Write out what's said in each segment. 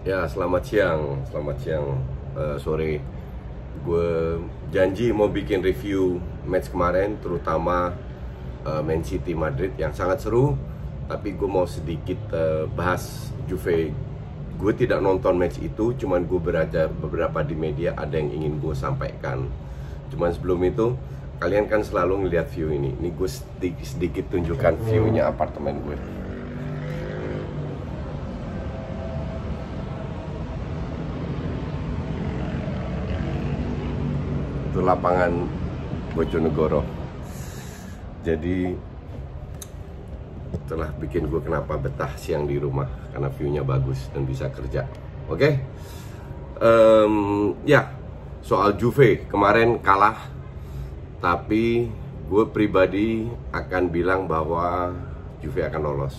Ya, selamat siang, sore. Gue janji mau bikin review match kemarin, terutama Man City Madrid yang sangat seru. Tapi gue mau sedikit bahas Juve. Gue tidak nonton match itu, cuman gue baca beberapa di media ada yang ingin gue sampaikan. Cuman sebelum itu, kalian kan selalu ngeliat view ini. Ini gue sedikit tunjukkan view-nya apartemen gue. Itu lapangan Bojonegoro. Jadi telah bikin gue kenapa betah siang di rumah, karena view-nya bagus dan bisa kerja. Oke. Ya, soal Juve kemarin kalah, tapi gue pribadi akan bilang bahwa Juve akan lolos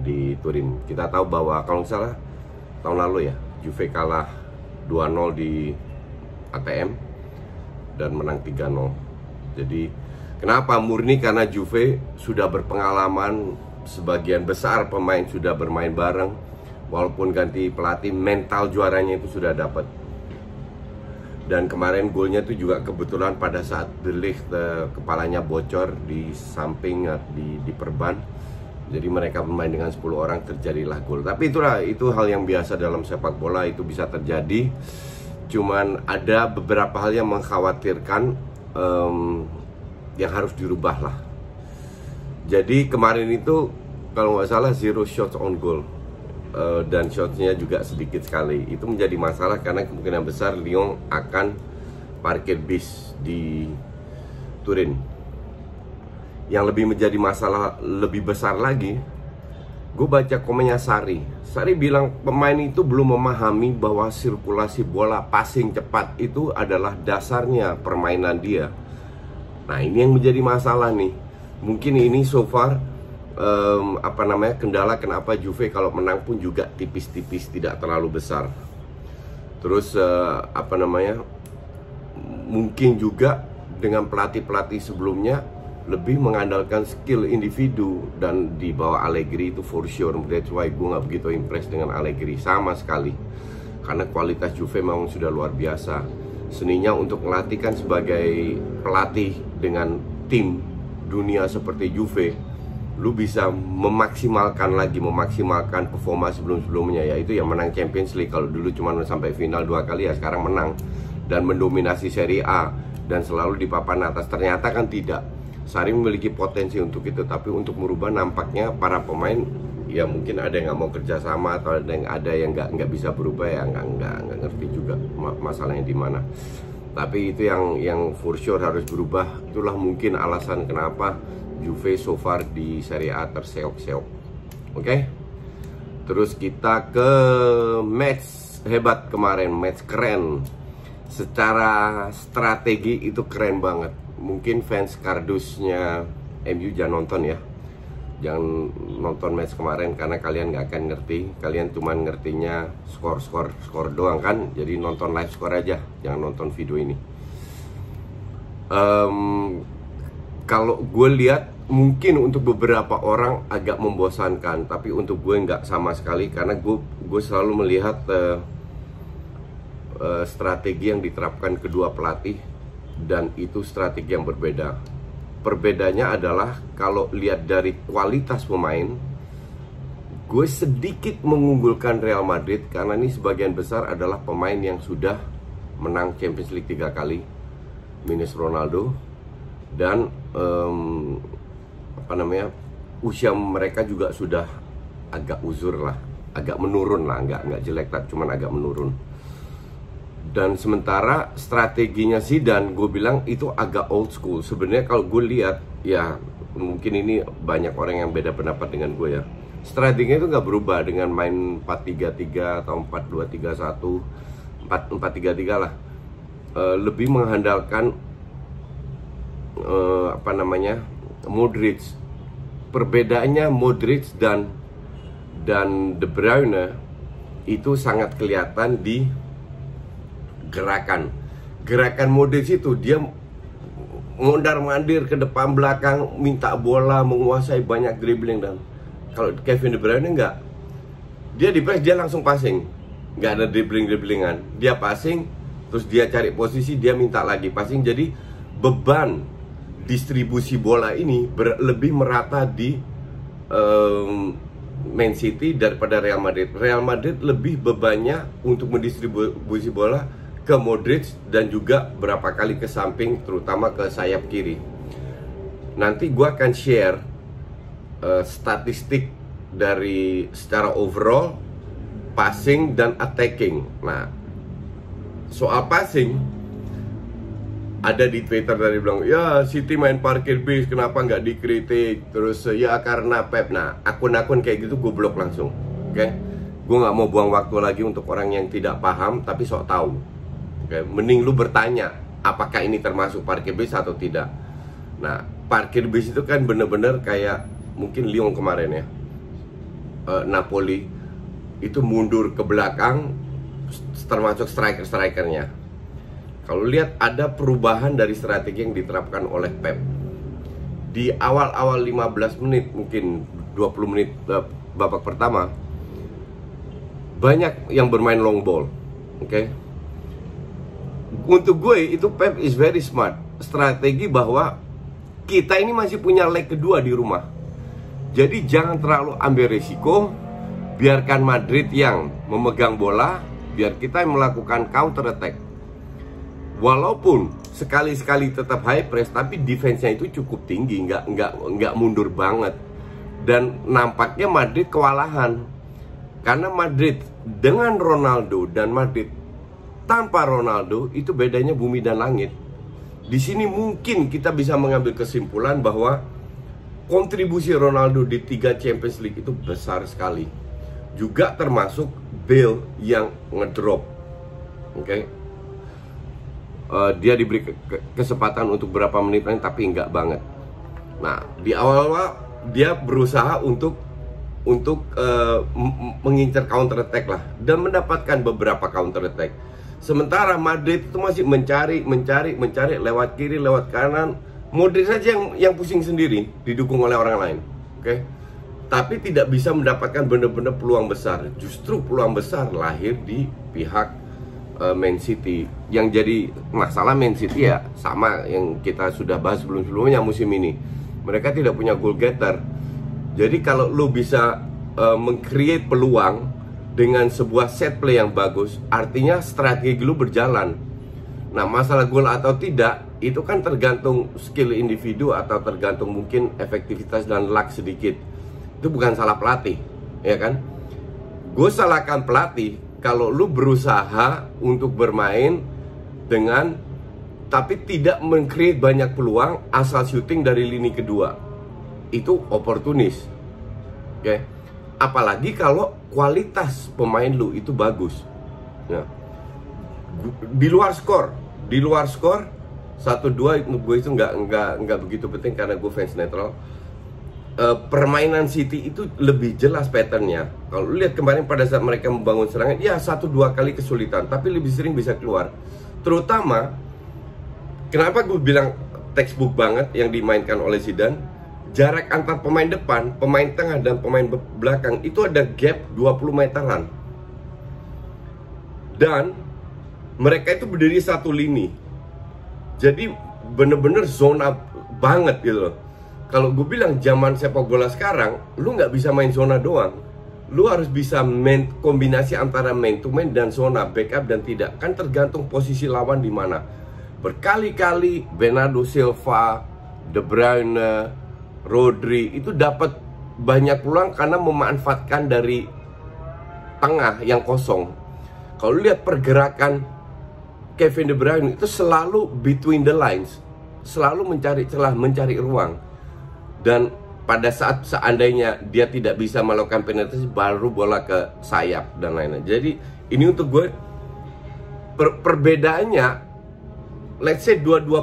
di Turin. Kita tahu bahwa kalau nggak salah tahun lalu ya, Juve kalah 2-0 di ATM dan menang 3-0. Jadi kenapa? Murni karena Juve sudah berpengalaman, sebagian besar pemain sudah bermain bareng. Walaupun ganti pelatih, mental juaranya itu sudah dapat. Dan kemarin golnya itu juga kebetulan pada saat De Ligt kepalanya bocor di samping di perban. Jadi mereka bermain dengan 10 orang, terjadilah gol. Tapi itu hal yang biasa dalam sepak bola, itu bisa terjadi. Cuman ada beberapa hal yang mengkhawatirkan, yang harus dirubah lah. Jadi kemarin itu kalau nggak salah 0 shots on goal, dan shotnya juga sedikit sekali. Itu menjadi masalah karena kemungkinan besar Lyon akan parkir bis di Turin. Yang lebih menjadi masalah lebih besar lagi, gue baca komennya Sari bilang pemain itu belum memahami bahwa sirkulasi bola, passing cepat itu adalah dasarnya permainan dia. Nah, ini yang menjadi masalah nih. Mungkin ini so far kendala kenapa Juve kalau menang pun juga tipis-tipis, tidak terlalu besar. Terus mungkin juga dengan pelatih-pelatih sebelumnya lebih mengandalkan skill individu, dan di bawah Allegri itu for sure. That's why gue gak begitu impress dengan Allegri sama sekali, karena kualitas Juve memang sudah luar biasa. Seninya untuk melatihkan sebagai pelatih dengan tim dunia seperti Juve, lu bisa memaksimalkan performa sebelum-sebelumnya, yaitu yang menang Champions League. Kalau dulu cuma sampai final 2 kali, ya sekarang menang dan mendominasi Serie A dan selalu di papan atas. Ternyata kan tidak. Sari memiliki potensi untuk itu, tapi untuk merubah nampaknya para pemain ya mungkin ada yang nggak mau kerjasama, atau ada yang nggak bisa berubah, ya nggak ngerti juga masalahnya di mana. Tapi itu yang for sure harus berubah. Itulah mungkin alasan kenapa Juve so far di Serie A terseok-seok. Oke? Terus kita ke match hebat kemarin, match keren. Secara strategi itu keren banget. Mungkin fans kardusnya MU jangan nonton ya. Jangan nonton match kemarin karena kalian nggak akan ngerti. Kalian cuma ngertinya skor doang kan. Jadi nonton live skor aja, jangan nonton video ini. Kalau gue lihat mungkin untuk beberapa orang agak membosankan, tapi untuk gue nggak sama sekali, karena gue selalu melihat strategi yang diterapkan kedua pelatih, dan itu strategi yang berbeda. Perbedaannya adalah kalau lihat dari kualitas pemain, gue sedikit mengunggulkan Real Madrid karena ini sebagian besar adalah pemain yang sudah menang Champions League 3 kali minus Ronaldo, dan usia mereka juga sudah agak uzur lah, agak menurun lah, nggak jelek tapi cuman agak menurun. Dan sementara strateginya Zidane, gue bilang itu agak old school. Sebenarnya kalau gue lihat, ya mungkin ini banyak orang yang beda pendapat dengan gue ya. Strateginya itu nggak berubah dengan main 4-3-3 atau 4-2-3-1, 4-4-3-3 lah. Lebih mengandalkan Modric. Perbedaannya Modric dan De Bruyne itu sangat kelihatan di gerakan Modric itu. Dia mondar-mandir ke depan belakang, minta bola, menguasai, banyak dribbling. Dan kalau Kevin De Bruyne enggak, dia di press, dia langsung passing. nggak ada dribbling-dribblingan. Dia passing, terus dia cari posisi, dia minta lagi passing. Jadi beban distribusi bola ini lebih merata di Man City daripada Real Madrid. Real Madrid lebih bebannya untuk mendistribusi bola ke Modric dan juga berapa kali ke samping, terutama ke sayap kiri. Nanti gue akan share statistik dari secara overall passing dan attacking. Nah, soal passing ada di Twitter dari bilang, ya City main parkir bis, kenapa nggak dikritik? Terus ya karena Pep. Nah, akun-akun kayak gitu gue blok langsung. Oke, gue nggak mau buang waktu lagi untuk orang yang tidak paham tapi sok tahu. Oke, mending lu bertanya apakah ini termasuk parkir bis atau tidak. Nah, parkir bis itu kan bener-bener kayak mungkin Lyon kemarin ya, Napoli itu mundur ke belakang termasuk strikernya. Kalau lihat ada perubahan dari strategi yang diterapkan oleh Pep. Di awal-awal 15 menit, mungkin 20 menit babak pertama, banyak yang bermain long ball. Oke. Untuk gue itu Pep is very smart. Strategi bahwa kita ini masih punya leg kedua di rumah. Jadi jangan terlalu ambil risiko. Biarkan Madrid yang memegang bola, biar kita yang melakukan counter attack. Walaupun sekali-sekali tetap high press, tapi defense-nya itu cukup tinggi, nggak mundur banget. Dan nampaknya Madrid kewalahan. Karena Madrid dengan Ronaldo dan Madrid tanpa Ronaldo itu bedanya bumi dan langit. Di sini mungkin kita bisa mengambil kesimpulan bahwa kontribusi Ronaldo di 3 Champions League itu besar sekali. Juga termasuk Bale yang ngedrop. Oke. Dia diberi kesempatan untuk berapa menit lain tapi enggak banget. Nah, di awal-awal dia berusaha untuk mengincar counter attack lah dan mendapatkan beberapa counter attack. Sementara Madrid itu masih mencari lewat kiri, lewat kanan. Modric saja yang pusing sendiri, didukung oleh orang lain. Oke. Tapi tidak bisa mendapatkan benar-benar peluang besar. Justru peluang besar lahir di pihak Man City. Yang jadi masalah Man City ya sama yang kita sudah bahas sebelum-sebelumnya musim ini. Mereka tidak punya goal getter. Jadi kalau lu bisa meng-create peluang dengan sebuah set play yang bagus, artinya strategi lu berjalan. Nah, masalah gol atau tidak itu kan tergantung skill individu atau tergantung mungkin efektivitas dan luck sedikit. Itu bukan salah pelatih, ya kan? Gue salahkan pelatih kalau lu berusaha untuk bermain dengan tapi tidak meng-create banyak peluang asal shooting dari lini kedua. Itu oportunis. Oke. Apalagi kalau kualitas pemain lu itu bagus. Ya. Di luar skor 1-2 gue itu nggak begitu penting karena gue fans netral. Permainan City itu lebih jelas patternnya. Kalau lihat kemarin pada saat mereka membangun serangan, ya 1-2 kali kesulitan, tapi lebih sering bisa keluar. Terutama, kenapa gue bilang textbook banget yang dimainkan oleh Zidane, jarak antar pemain depan, pemain tengah, dan pemain belakang itu ada gap 20 meteran. Dan mereka itu berdiri satu lini. Jadi bener-bener zona banget gitu loh. Kalau gue bilang zaman sepak bola sekarang, lu nggak bisa main zona doang. Lu harus bisa main kombinasi antara main to main dan zona, backup dan tidak. Kan tergantung posisi lawan di mana. Berkali-kali Bernardo Silva, De Bruyne, Rodri itu dapat banyak peluang karena memanfaatkan dari tengah yang kosong. Kalau lihat pergerakan Kevin De Bruyne itu selalu between the lines, selalu mencari celah, mencari ruang. Dan pada saat seandainya dia tidak bisa melakukan penetrasi, baru bola ke sayap dan lain-lain. Jadi ini untuk gue perbedaannya, let's say dua-dua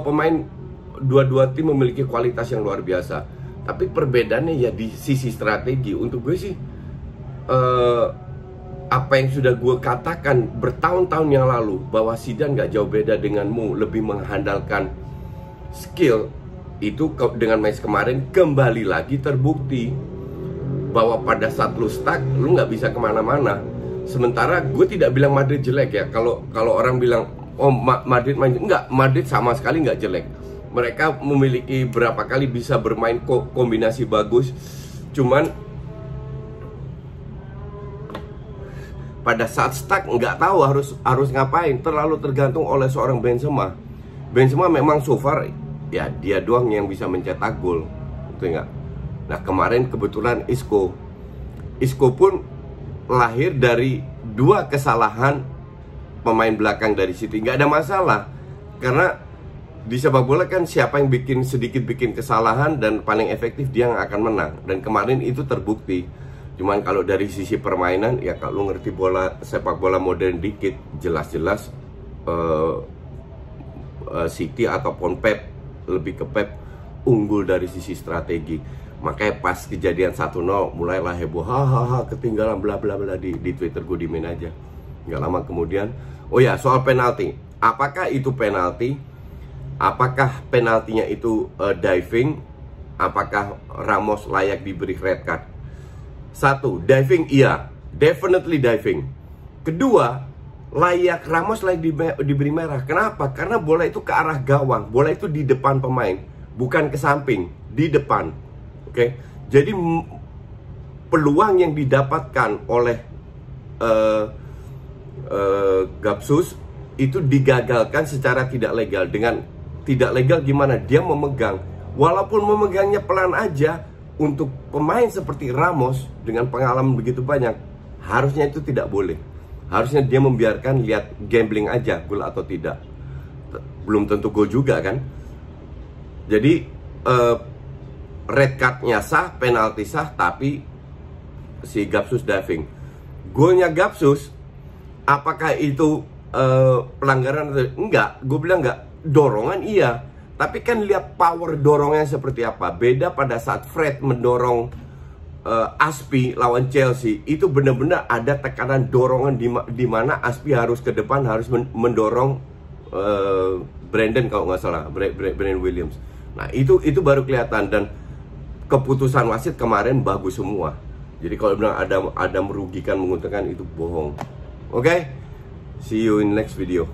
tim memiliki kualitas yang luar biasa. Tapi perbedaannya ya di sisi strategi. Untuk gue sih apa yang sudah gue katakan bertahun-tahun yang lalu, bahwa Zidane gak jauh beda denganmu, lebih mengandalkan skill. Itu dengan match kemarin kembali lagi terbukti bahwa pada saat lu stuck, lu nggak bisa kemana-mana. Sementara gue tidak bilang Madrid jelek ya. Kalau orang bilang oh Madrid main, enggak, Madrid sama sekali nggak jelek. Mereka memiliki berapa kali bisa bermain kombinasi bagus. Cuman pada saat stuck nggak tahu harus ngapain. Terlalu tergantung oleh seorang Benzema. Benzema memang so far ya dia doang yang bisa mencetak gol, betul nggak? Nah kemarin kebetulan Isco pun lahir dari dua kesalahan pemain belakang dari City. Nggak ada masalah, karena di sepak bola kan siapa yang sedikit bikin kesalahan dan paling efektif dia yang akan menang. Dan kemarin itu terbukti. Cuman kalau dari sisi permainan ya kalau ngerti sepak bola modern dikit, jelas-jelas City ataupun Pep, lebih ke Pep, unggul dari sisi strategi. Makanya pas kejadian 1-0 mulailah heboh, hahaha ketinggalan bla bla bla di Twitter gue, dimain aja. Nggak lama kemudian, oh ya soal penalti, apakah itu penalti? Apakah penaltinya itu diving? Apakah Ramos layak diberi red card? Satu, diving iya, definitely diving. Kedua, layak Ramos layak diberi merah. Kenapa? Karena bola itu ke arah gawang, bola itu di depan pemain, bukan ke samping, di depan. Oke, jadi peluang yang didapatkan oleh Gapsus itu digagalkan secara tidak legal. Dengan tidak legal gimana? Dia memegang, walaupun memegangnya pelan aja. Untuk pemain seperti Ramos dengan pengalaman begitu banyak, harusnya itu tidak boleh. Harusnya dia membiarkan lihat gambling aja, gol atau tidak. Belum tentu gol juga kan. Jadi red cardnya sah, penalti sah, tapi si Gapsus diving. Golnya Gapsus, apakah itu pelanggaran atau enggak? Gue bilang enggak. Dorongan iya, tapi kan lihat power dorongnya seperti apa. Beda pada saat Fred mendorong Aspi lawan Chelsea, itu benar-benar ada tekanan dorongan di mana Aspi harus ke depan, harus mendorong Brandon kalau nggak salah, Brandon Williams. Nah itu baru kelihatan, dan keputusan wasit kemarin bagus semua. Jadi kalau bilang ada merugikan menguntungkan, itu bohong. Oke, see you in next video.